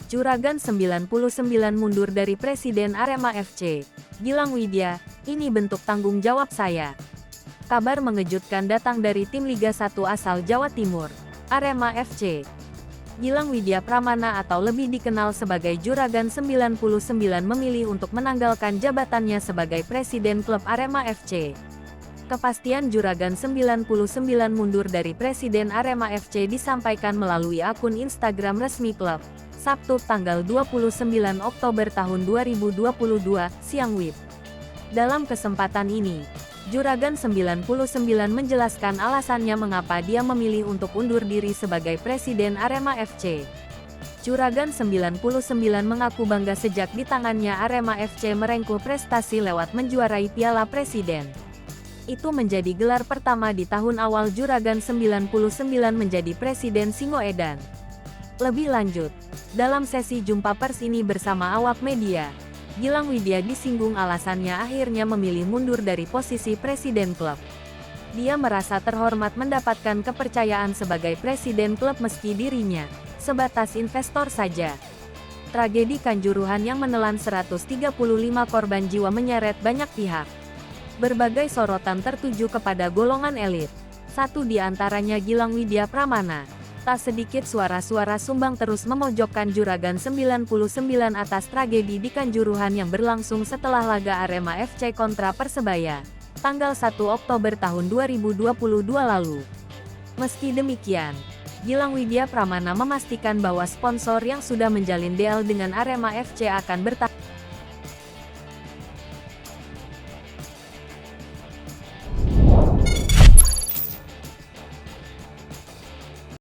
Juragan 99 mundur dari Presiden Arema FC. Gilang Widya, ini bentuk tanggung jawab saya. Kabar mengejutkan datang dari tim Liga 1 asal Jawa Timur, Arema FC. Gilang Widya Pramana atau lebih dikenal sebagai Juragan 99 memilih untuk menanggalkan jabatannya sebagai Presiden klub Arema FC. Kepastian Juragan 99 mundur dari Presiden Arema FC disampaikan melalui akun Instagram resmi klub, Sabtu tanggal 29 Oktober tahun 2022, siang WIB. Dalam kesempatan ini, Juragan 99 menjelaskan alasannya mengapa dia memilih untuk undur diri sebagai Presiden Arema FC. Juragan 99 mengaku bangga sejak di tangannya Arema FC merengkuh prestasi lewat menjuarai Piala Presiden. Itu menjadi gelar pertama di tahun awal Juragan 99 menjadi Presiden Singoedan. Lebih lanjut, dalam sesi jumpa pers ini bersama awak media, Gilang Widya disinggung alasannya akhirnya memilih mundur dari posisi Presiden klub. Dia merasa terhormat mendapatkan kepercayaan sebagai Presiden klub meski dirinya sebatas investor saja. Tragedi Kanjuruhan yang menelan 135 korban jiwa menyeret banyak pihak. Berbagai sorotan tertuju kepada golongan elit. Satu di antaranya Gilang Widya Pramana. Tak sedikit suara-suara sumbang terus memojokkan Juragan 99 atas tragedi di Kanjuruhan yang berlangsung setelah laga Arema FC kontra Persebaya, tanggal 1 Oktober tahun 2022 lalu. Meski demikian, Gilang Widya Pramana memastikan bahwa sponsor yang sudah menjalin deal dengan Arema FC akan bertahan.